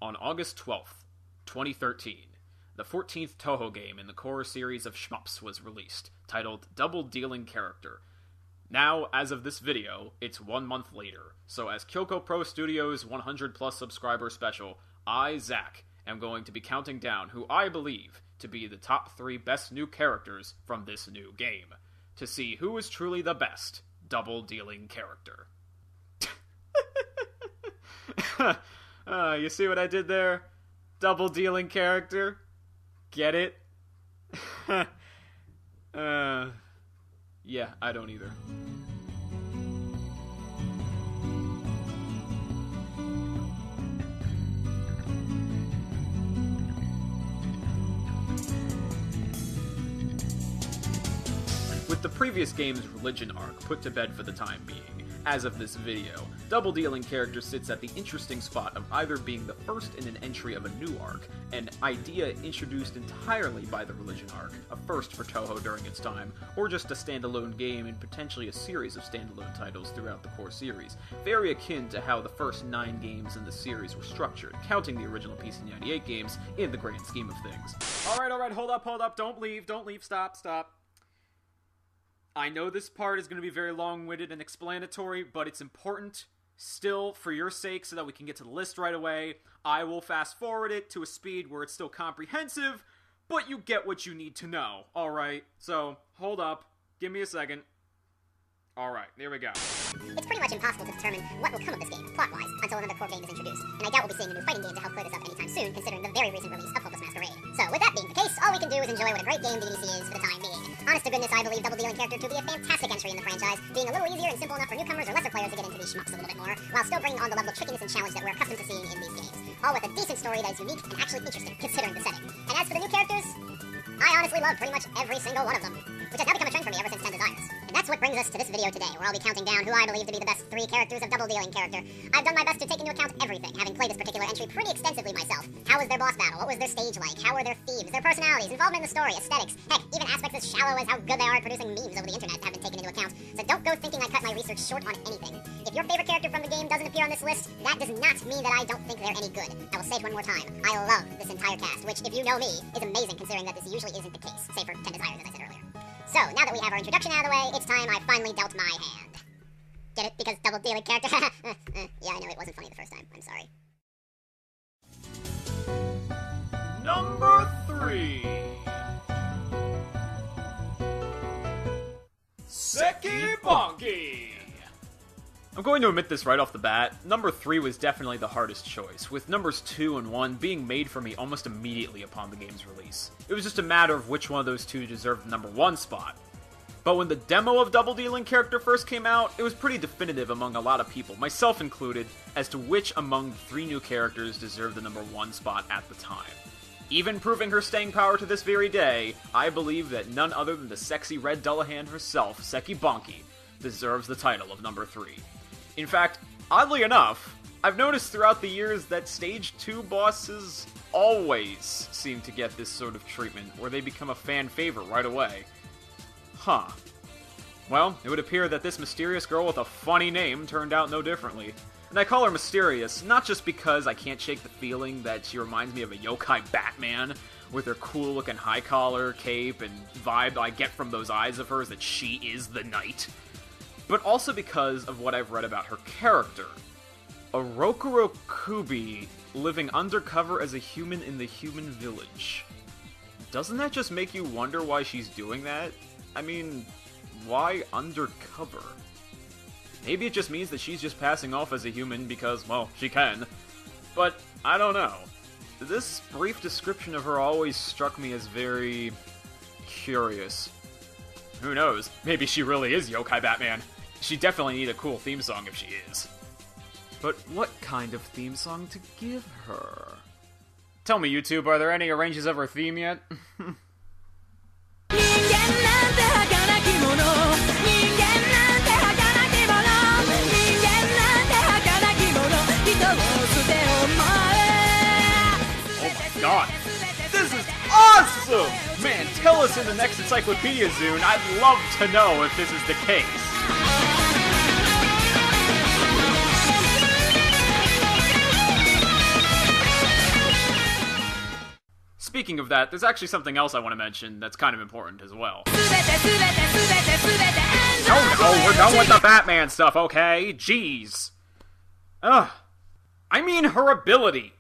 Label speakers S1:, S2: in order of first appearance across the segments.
S1: On August 12th, 2013, the 14th Toho game in the core series of shmups was released, titled Double Dealing Character. Now, as of this video, it's 1 month later, so as Kyoko Pro Studios' 100 plus subscriber special, I, Zach, am going to be counting down who I believe to be the top 3 best new characters from this new game, to see who is truly the best double dealing character. You see what I did there? Double dealing character? Get it? Yeah, I don't either. With the previous game's religion arc put to bed for the time being, as of this video, Double Dealing Character sits at the interesting spot of either being the first in an entry of a new arc, an idea introduced entirely by the religion arc, a first for Toho during its time, or just a standalone game and potentially a series of standalone titles throughout the core series, very akin to how the first 9 games in the series were structured, counting the original PC-98 games in the grand scheme of things. Alright, hold up, don't leave, stop. I know this part is going to be very long-winded and explanatory, but it's important still for your sake so that we can get to the list right away. I will fast-forward it to a speed where it's still comprehensive, but you get what you need to know, alright? So, hold up. Give me a second. Alright, there we go.
S2: It's pretty much impossible to determine what will come of this game, plot-wise, until another core game is introduced, and I doubt we'll be seeing a new fighting game to help clear this up anytime soon, considering the very recent release of Hopeless Masquerade. So, with that being the case, all we can do is enjoy what a great game DDC is for the time being. Honest to goodness, I believe Double Dealing Character to be a fantastic entry in the franchise, being a little easier and simple enough for newcomers or lesser players to get into these shmups a little bit more, while still bringing on the level of trickiness and challenge that we're accustomed to seeing in these games. All with a decent story that is unique and actually interesting, considering the setting. And as for the new characters, I honestly love pretty much every single one of them, which has now become a trend for me ever since 10 Desires. And that's what brings us to this video today, where I'll be counting down who I believe to be the best 3 characters of Double Dealing Character. I've done my best to take into account everything, having played this particular entry pretty extensively myself. How was their boss battle? What was their stage like? How were their themes, their personalities, involvement in the story, aesthetics? Heck, even aspects as shallow as how good they are at producing memes over the internet have been taken into account. So don't go thinking I cut my research short on anything. If your favorite character from the game doesn't appear on this list, that does not mean that I don't think they're any good. I will say it one more time. I love this entire cast, which, if you know me, is amazing considering that this usually isn't the case, save for 10 Desires, as I said earlier. So, now that we have our introduction out of the way, it's time I finally dealt my hand. Get it? Because Double Dealing Character? Yeah, I know, it wasn't funny the first time. I'm sorry.
S1: Number 3. SAKIBONKY. I'm going to admit this right off the bat, number 3 was definitely the hardest choice, with numbers 2 and 1 being made for me almost immediately upon the game's release. It was just a matter of which one of those 2 deserved the number 1 spot. But when the demo of Double Dealing Character first came out, it was pretty definitive among a lot of people, myself included, as to which among the 3 new characters deserved the number 1 spot at the time. Even proving her staying power to this very day, I believe that none other than the sexy red Dullahan herself, SAKIBONKY, deserves the title of number 3. In fact, oddly enough, I've noticed throughout the years that Stage 2 bosses always seem to get this sort of treatment, where they become a fan favorite right away. Huh. Well, it would appear that this mysterious girl with a funny name turned out no differently. And I call her mysterious, not just because I can't shake the feeling that she reminds me of a yokai Batman, with her cool-looking high-collar, cape, and vibe I get from those eyes of hers that she is the knight, but also because of what I've read about her character. A Rokuro Kubi living undercover as a human in the human village. Doesn't that just make you wonder why she's doing that? I mean, why undercover? Maybe it just means that she's just passing off as a human because, well, she can. But, I don't know. This brief description of her always struck me as very curious. Who knows? Maybe she really is Yokai Batman. She definitely need a cool theme song if she is. But what kind of theme song to give her? Tell me, YouTube, are there any arranges of her theme yet? Oh my god! This is awesome! Man, tell us in the next Encyclopedia Zune. I'd love to know if this is the case. speaking of that, there's actually something else I want to mention that's kind of important as well. No, we're done with the Batman stuff, okay? Jeez. Ugh. I mean, her ability.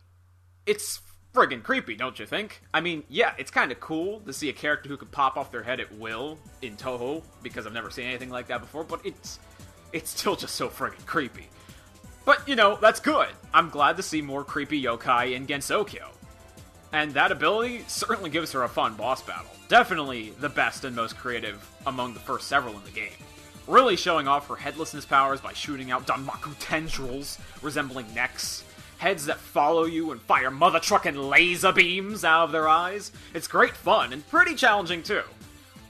S1: It's friggin' creepy, don't you think? I mean, yeah, it's kind of cool to see a character who can pop off their head at will in Toho, because I've never seen anything like that before, but it's still just so friggin' creepy. But, you know, that's good. I'm glad to see more creepy yokai in Gensokyo. And that ability certainly gives her a fun boss battle. Definitely the best and most creative among the first several in the game. Really showing off her headlessness powers by shooting out Danmaku tendrils resembling necks. Heads that follow you and fire mother truckin' laser beams out of their eyes. It's great fun and pretty challenging too.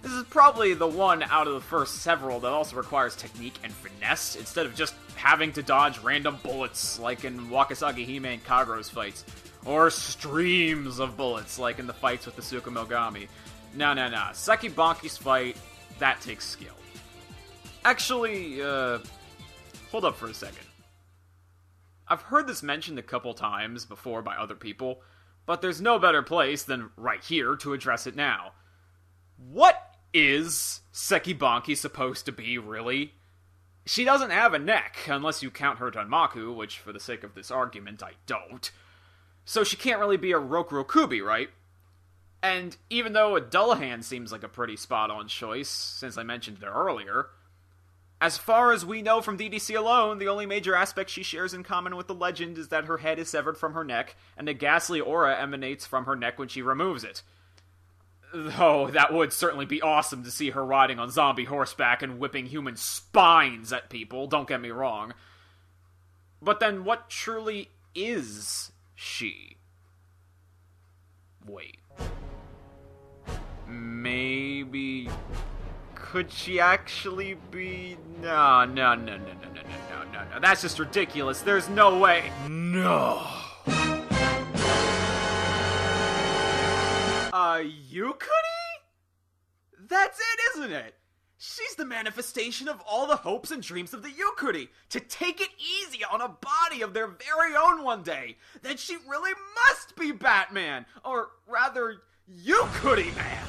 S1: This is probably the one out of the first several that also requires technique and finesse instead of just having to dodge random bullets like in Wakasagi Hime and Kagero's fights. Or streams of bullets like in the fights with the Tsukumo. No. SAKIBONKY's fight, that takes skill. Actually, hold up for a second. I've heard this mentioned a couple times before by other people, but there's no better place than right here to address it now. What is SAKIBONKY supposed to be, really? She doesn't have a neck, unless you count her Danmaku, which for the sake of this argument I don't. So she can't really be a Rokurokubi, right? And even though a Dullahan seems like a pretty spot-on choice, since I mentioned it earlier, as far as we know from DDC alone, the only major aspect she shares in common with the legend is that her head is severed from her neck, and a ghastly aura emanates from her neck when she removes it. Though that would certainly be awesome to see her riding on zombie horseback and whipping human spines at people, don't get me wrong. But then what truly is she? Wait. Maybe... could she actually be... No. That's just ridiculous. There's no way. No. Yukari? That's it, isn't it? She's the manifestation of all the hopes and dreams of the Yukari, to take it easy on a body of their very own one day. Then she really must be Batman, or rather, Yukari Man.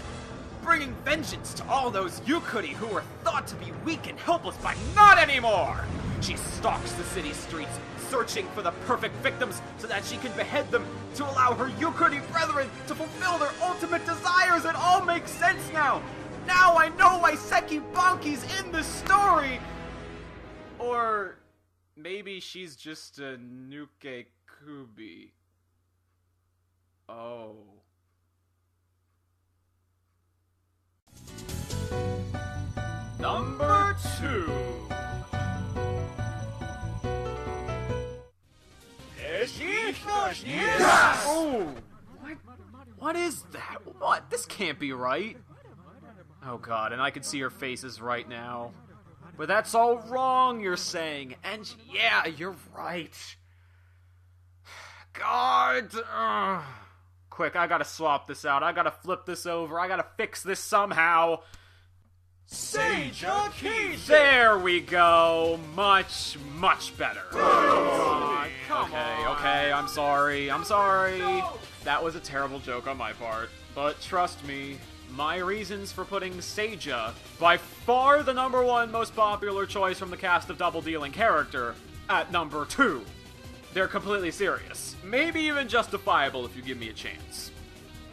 S1: Bringing vengeance to all those Yukari who were thought to be weak and helpless, but not anymore! She stalks the city streets, searching for the perfect victims so that she can behead them to allow her Yukari brethren to fulfill their ultimate desires. It all makes sense now! Now I know why SAKIBONKY's in this story! Or maybe she's just a Nuke Kubi. Oh. Number 2. Yes! Oh, what is that? What? This can't be right. Oh god, and I can see her faces right now. But that's all wrong, you're saying. And yeah, you're right. God. Quick, I gotta swap this out. I gotta flip this over. I gotta fix this somehow.
S3: Sexybanki!
S1: There we go. Much better. Okay, I'm sorry. No. That was a terrible joke on my part. But trust me, my reasons for putting Seiya, by far the number 1 most popular choice from the cast of Double Dealing character, at number 2. They're completely serious. Maybe even justifiable if you give me a chance.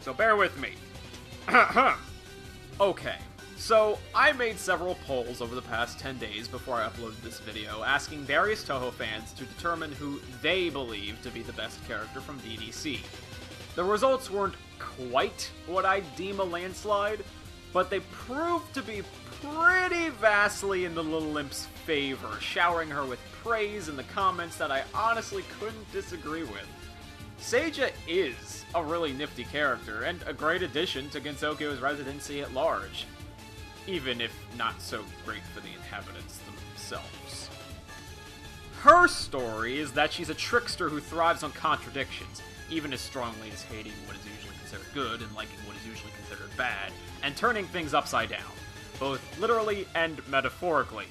S1: So bear with me. Okay. So, I made several polls over the past 10 days before I uploaded this video, asking various Toho fans to determine who they believe to be the best character from DDC. The results weren't quite what I'd deem a landslide, but they proved to be pretty vastly in the Little Imp's favor, showering her with praise in the comments that I honestly couldn't disagree with. Seiya is a really nifty character, and a great addition to Gensokyo's residency at large. Even if not so great for the inhabitants themselves. Her story is that she's a trickster who thrives on contradictions, even as strongly as hating what is usually considered good and liking what is usually considered bad, and turning things upside down, both literally and metaphorically.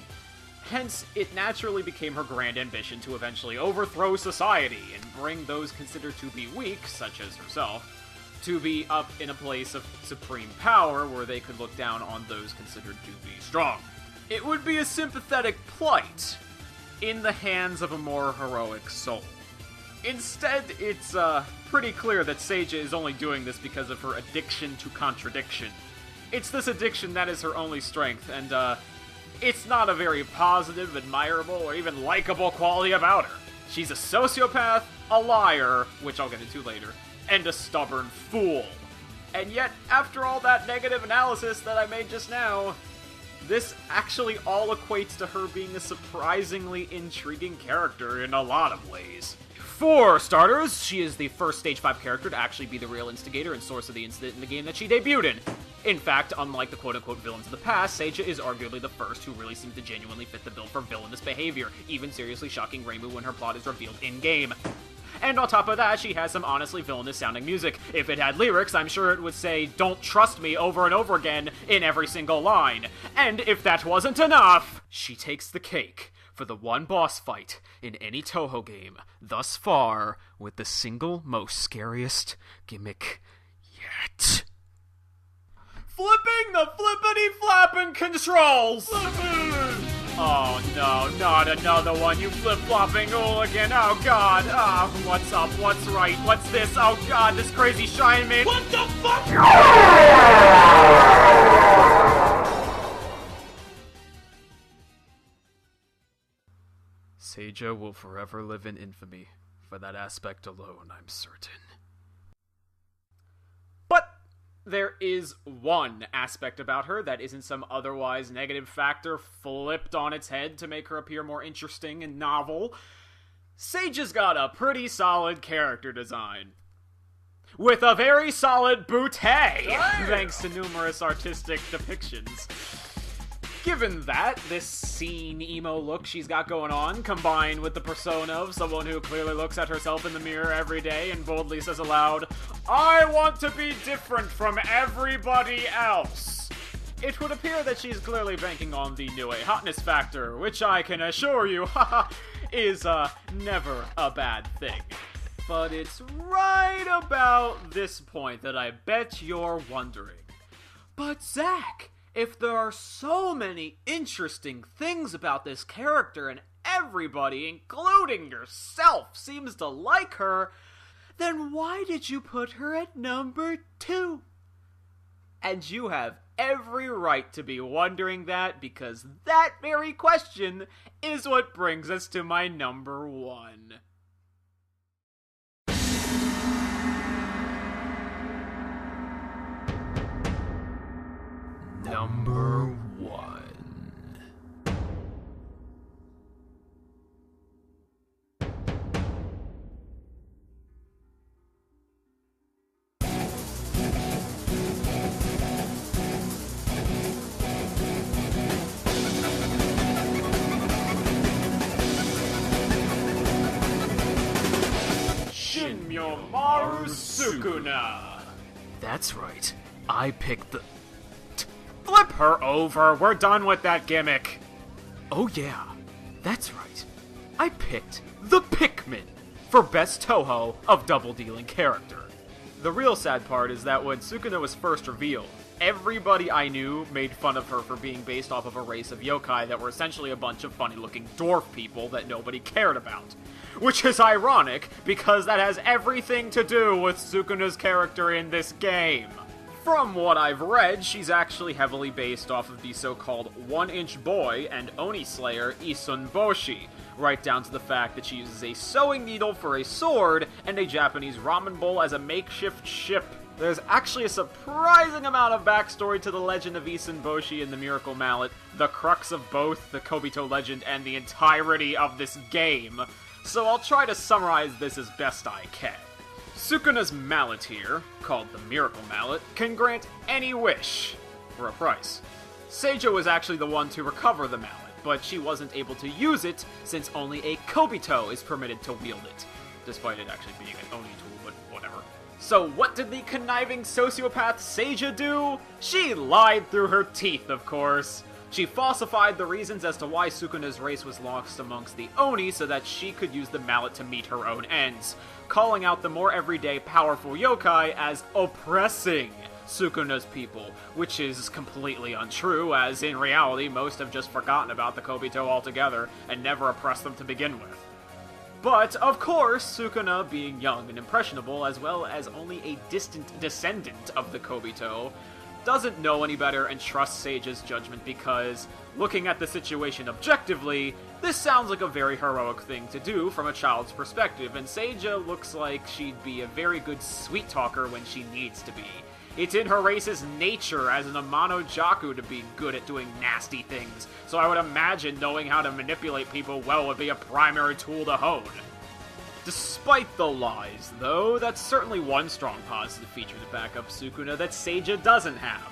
S1: Hence, it naturally became her grand ambition to eventually overthrow society and bring those considered to be weak, such as herself, to be up in a place of supreme power where they could look down on those considered to be strong. It would be a sympathetic plight in the hands of a more heroic soul. Instead, it's pretty clear that Seija is only doing this because of her addiction to contradiction. It's this addiction that is her only strength, and it's not a very positive, admirable, or even likable quality about her. She's a sociopath, a liar, which I'll get into later, and a stubborn fool. And yet, after all that negative analysis that I made just now, this actually all equates to her being a surprisingly intriguing character in a lot of ways. For starters, she is the first Stage 5 character to actually be the real instigator and source of the incident in the game that she debuted in. In fact, unlike the quote-unquote villains of the past, Seija is arguably the first who really seems to genuinely fit the bill for villainous behavior, even seriously shocking Reimu when her plot is revealed in-game. And on top of that, she has some honestly villainous-sounding music. If it had lyrics, I'm sure it would say, "Don't trust me," over and over again in every single line. And if that wasn't enough, she takes the cake for the one boss fight in any Toho game thus far with the single most scariest gimmick yet. Flipping the flippity-flapping controls! Oh no, not another one, you flip-flopping hooligan. Oh god, what's up, what's right, what's this? Oh god, this crazy Shine Man. What the fuck? Seija will forever live in infamy. For that aspect alone, I'm certain. But there is one aspect about her that isn't some otherwise negative factor flipped on its head to make her appear more interesting and novel. Seija's got a pretty solid character design. With a very solid bootay, thanks to numerous artistic depictions. Given that, this scene emo look she's got going on, combined with the persona of someone who clearly looks at herself in the mirror every day and boldly says aloud, "I want to be different from everybody else," it would appear that she's clearly banking on the new hotness factor, which I can assure you, is never a bad thing. But it's right about this point that I bet you're wondering, but Zach, if there are so many interesting things about this character and everybody, including yourself, seems to like her, then why did you put her at number 2? And you have every right to be wondering that, because that very question is what brings us to my number 1. Number 1. Shinmyomaru Tsukuno. That's right. I picked the... Flip her over! We're done with that gimmick! Oh yeah, that's right. I picked the Pikmin for Best Toho of Double Dealing Character. The real sad part is that when Tsukuno was first revealed, everybody I knew made fun of her for being based off of a race of yokai that were essentially a bunch of funny-looking dwarf people that nobody cared about. Which is ironic, because that has everything to do with Tsukuno's character in this game. From what I've read, she's actually heavily based off of the so-called One-Inch Boy and Oni Slayer Issun-boushi, right down to the fact that she uses a sewing needle for a sword and a Japanese ramen bowl as a makeshift ship. There's actually a surprising amount of backstory to the legend of Issun-boushi and the Miracle Mallet, the crux of both the Kobito legend and the entirety of this game, so I'll try to summarize this as best I can. Tsukuno's mallet here, called the Miracle Mallet, can grant any wish for a price. Seija was actually the one to recover the mallet, but she wasn't able to use it since only a Kobito is permitted to wield it, despite it actually being an Oni tool, but whatever. So what did the conniving sociopath Seija do? She lied through her teeth, of course. She falsified the reasons as to why Tsukuno's race was lost amongst the Oni so that she could use the mallet to meet her own ends, calling out the more everyday powerful yokai as oppressing Tsukuno's people, which is completely untrue, as in reality most have just forgotten about the Kobito altogether and never oppressed them to begin with. But, of course, Sukuna, being young and impressionable, as well as only a distant descendant of the Kobito, doesn't know any better and trusts Seija's judgment because, looking at the situation objectively, this sounds like a very heroic thing to do from a child's perspective, and Seija looks like she'd be a very good sweet talker when she needs to be. It's in her race's nature as an Amano Jaku to be good at doing nasty things, so I would imagine knowing how to manipulate people well would be a primary tool to hone. Despite the lies, though, that's certainly one strong positive feature to back up Sukuna that Seija doesn't have.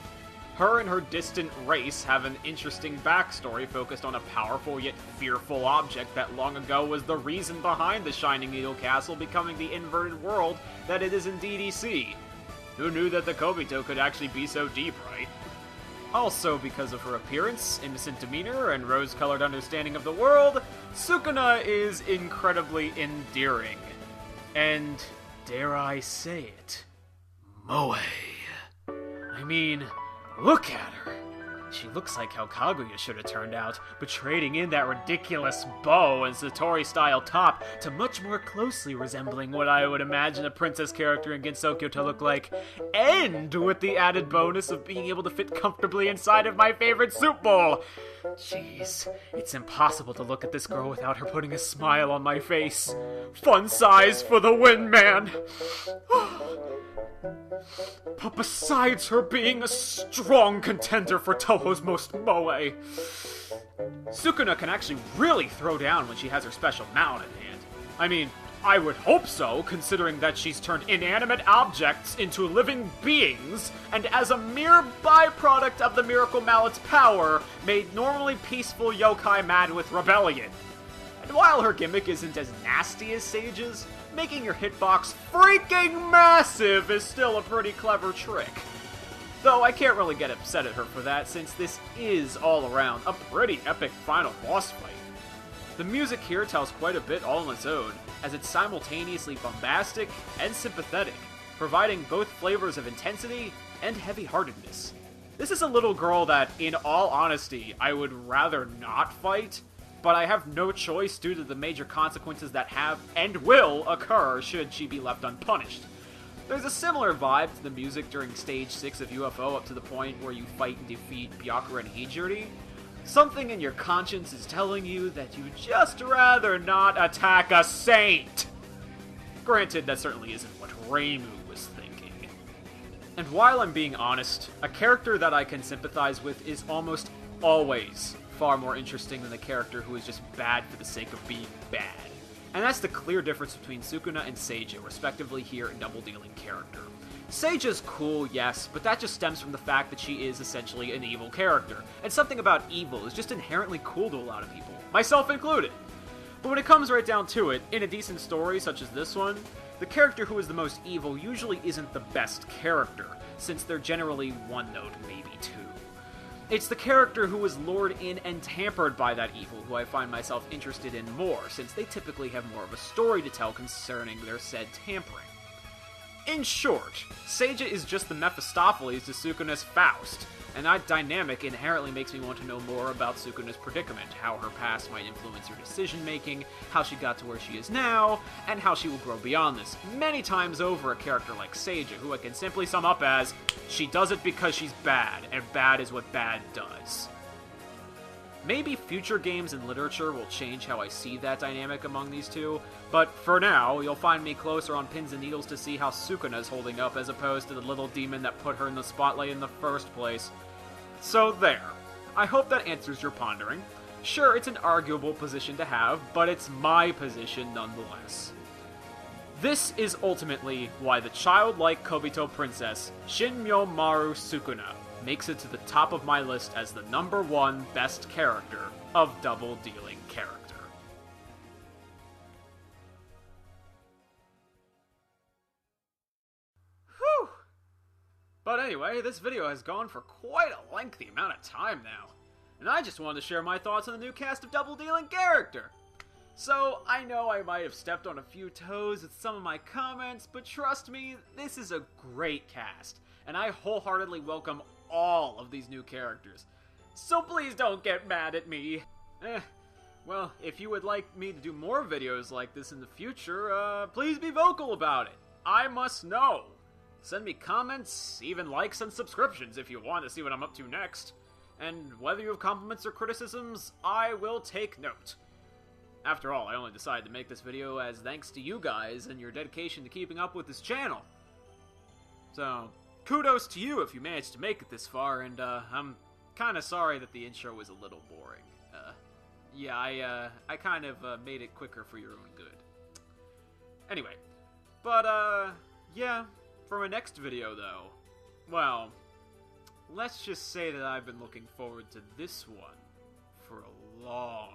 S1: Her and her distant race have an interesting backstory focused on a powerful yet fearful object that long ago was the reason behind the Shining Needle Castle becoming the inverted world that it is in DDC. Who knew that the Kobito could actually be so deep, right? Also, because of her appearance, innocent demeanor, and rose-colored understanding of the world, Sukuna is incredibly endearing. And, dare I say it, moe. I mean, look at her. She looks like how Kaguya should have turned out, but trading in that ridiculous bow and Satori-style top to much more closely resembling what I would imagine a princess character in Gensokyo to look like, and with the added bonus of being able to fit comfortably inside of my favorite soup bowl. Jeez, it's impossible to look at this girl without her putting a smile on my face. Fun size for the win, man! But besides her being a strong contender for Toho's most moe, Sukuna can actually really throw down when she has her special mallet in hand. I mean, I would hope so, considering that she's turned inanimate objects into living beings, and as a mere byproduct of the Miracle Mallet's power, made normally peaceful yokai mad with rebellion. And while her gimmick isn't as nasty as Seija's, making your hitbox freaking massive is still a pretty clever trick. Though I can't really get upset at her for that, since this is, all around, a pretty epic final boss fight. The music here tells quite a bit all on its own, as it's simultaneously bombastic and sympathetic, providing both flavors of intensity and heavy-heartedness. This is a little girl that, in all honesty, I would rather not fight, but I have no choice due to the major consequences that have and will occur should she be left unpunished. There's a similar vibe to the music during Stage 6 of UFO up to the point where you fight and defeat Byakuya and Hijiri. Something in your conscience is telling you that you'd just rather not attack a saint! Granted, that certainly isn't what Reimu was thinking. And while I'm being honest, a character that I can sympathize with is almost always far more interesting than the character who is just bad for the sake of being bad. And that's the clear difference between Sukuna and Seija, respectively here in Double Dealing character. Seija's cool, yes, but that just stems from the fact that she is essentially an evil character, and something about evil is just inherently cool to a lot of people, myself included. But when it comes right down to it, in a decent story such as this one, the character who is the most evil usually isn't the best character, since they're generally one note, maybe two. It's the character who is lured in and tampered by that evil who I find myself interested in more, since they typically have more of a story to tell concerning their said tampering. In short, Seija is just the Mephistopheles to Sukuna's Faust, and that dynamic inherently makes me want to know more about Sukuna's predicament, how her past might influence her decision-making, how she got to where she is now, and how she will grow beyond this, many times over a character like Seija, who I can simply sum up as, she does it because she's bad, and bad is what bad does. Maybe future games and literature will change how I see that dynamic among these two, but for now, you'll find me closer on pins and needles to see how Sukuna's holding up as opposed to the little demon that put her in the spotlight in the first place. So there. I hope that answers your pondering. Sure, it's an arguable position to have, but it's my position nonetheless. This is ultimately why the childlike Kobito princess, Shinmyo Maru Sukuna, makes it to the top of my list as the #1 best character of Double Dealing character. Whew! But anyway, this video has gone for quite a lengthy amount of time now. and I just wanted to share my thoughts on the new cast of Double Dealing character. So, I know I might have stepped on a few toes with some of my comments, but trust me, this is a great cast, and I wholeheartedly welcome all of these new characters. So please don't get mad at me. Well, if you would like me to do more videos like this in the future, please be vocal about it. I must know. Send me comments, even likes and subscriptions if you want to see what I'm up to next. And whether you have compliments or criticisms, I will take note. After all, I only decided to make this video as thanks to you guys and your dedication to keeping up with this channel. So, kudos to you if you managed to make it this far, and I'm kinda sorry that the intro was a little boring. Yeah, I kind of made it quicker for your own good. Anyway, but yeah, for my next video though, well, let's just say that I've been looking forward to this one for a long